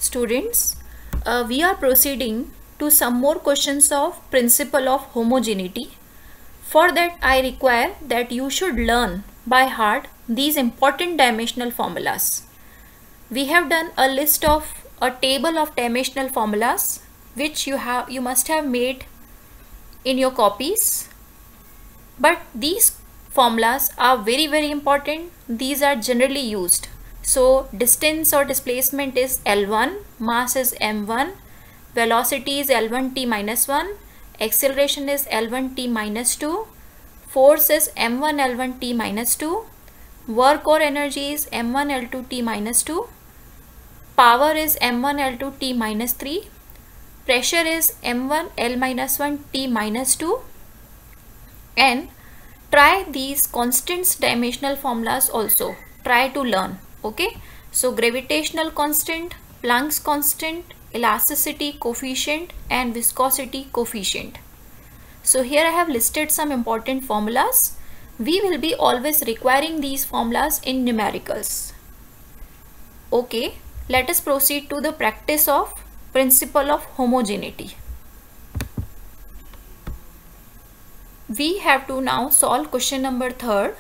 Students, we are proceeding to some more questions of principle of homogeneity. For that, I require that you should learn by heart these important dimensional formulas. We have done a list of a table of dimensional formulas which you must have made in your copies. But these formulas are very important. These are generally used. So distance or displacement is L1, mass is m1, velocity is L1t minus 1, acceleration is L1t minus 2, force is m1 L1t minus 2, work or energy is m1 L2t minus 2, power is m1 L2t minus 3, pressure is m1 L minus 1 t minus 2, and try these constants dimensional formulas also. Try to learn. Okay, so gravitational constant, Planck's constant, elasticity coefficient and viscosity coefficient. So here I have listed some important formulas. We will be always requiring these formulas in numericals. Okay, let us proceed to the practice of principle of homogeneity. We have to now solve question number 3rd.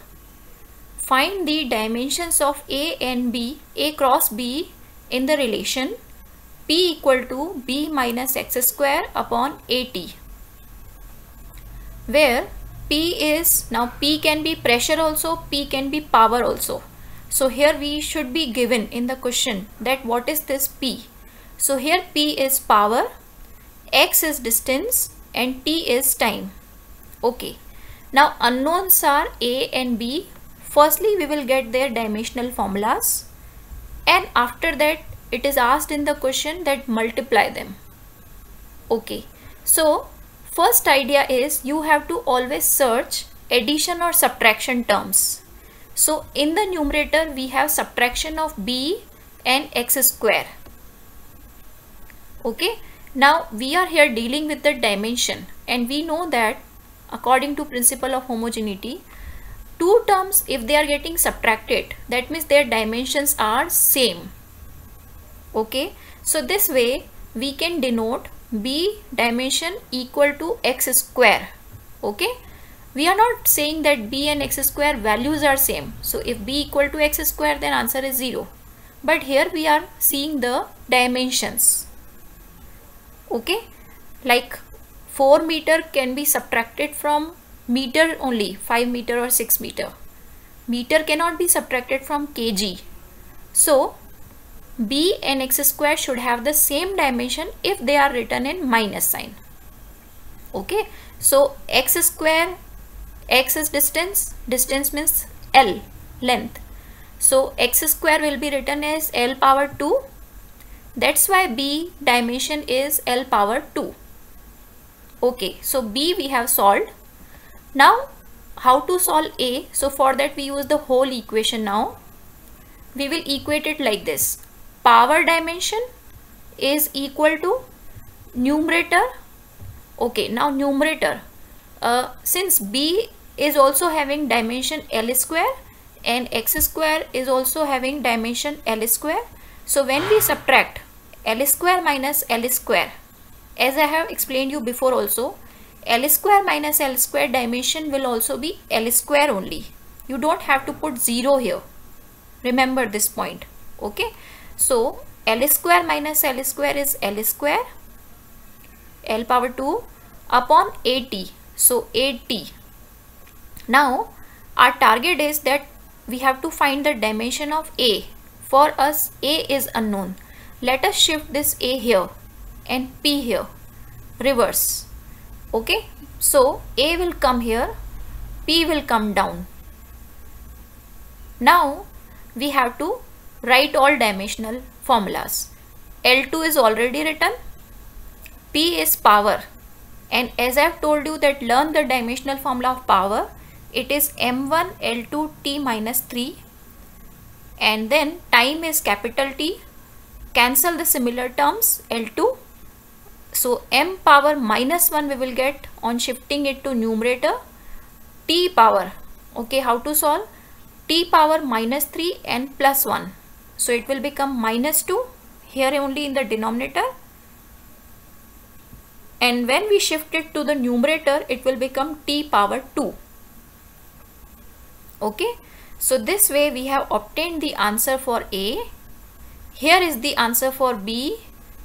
Find the dimensions of A and B, A cross B in the relation P equal to B minus x square upon AT, where P is, now P can be pressure also, P can be power also. So here we should be given in the question that what is this P. So here P is power, x is distance and T is time. Okay, now unknowns are A and B. Firstly, we will get their dimensional formulas, and after that it is asked in the question that multiply them. Okay, so first idea is you have to always search addition or subtraction terms. So in the numerator we have subtraction of B and x square. Okay, now we are here dealing with the dimension, and we know that according to principle of homogeneity, two terms, if they are getting subtracted, that means their dimensions are same. Okay, so this way we can denote B dimension equal to x square. Okay, we are not saying that B and x square values are same. So if B equal to x square, then answer is 0. But here we are seeing the dimensions. Okay, like 4 meter can be subtracted from meter only, 5 meter or 6 meter. Meter cannot be subtracted from kg. So B and x square should have the same dimension if they are written in minus sign. Okay, so x square, x is distance, distance means L, length. So x square will be written as L power 2. That's why B dimension is L power 2. Okay, so B we have solved. Now how to solve A? So for that we use the whole equation now. We will equate it like this. Power dimension is equal to numerator. Okay, now numerator. Since B is also having dimension L square and x square is also having dimension L square. So when we subtract L square minus L square, as I have explained you before also, L square minus L square dimension will also be L square only. You don't have to put 0 here. Remember this point. Okay, so L square minus L square is L square, L power 2 upon AT. So AT. Now our target is that we have to find the dimension of A. For us A is unknown. Let us shift this A here and P here, reverse. Okay, so A will come here, P will come down. Now we have to write all dimensional formulas. L2 is already written, P is power, and as I have told you that learn the dimensional formula of power, it is m1 L2 t minus 3, and then time is capital T. Cancel the similar terms, L2. So m power minus 1 we will get on shifting it to numerator. T power, okay, how to solve? T power minus 3 and plus 1. So it will become minus 2 here only in the denominator, and when we shift it to the numerator it will become t power 2. Okay, so this way we have obtained the answer for A. Here is the answer for B,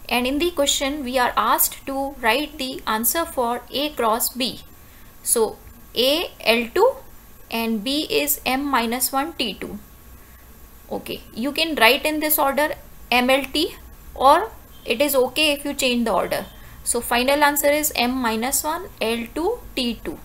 and in the question we are asked to write the answer for A cross B. So A L2 and B is m minus 1 T2. Okay, you can write in this order MLT, or it is okay if you change the order. So final answer is m minus 1 L2 T2.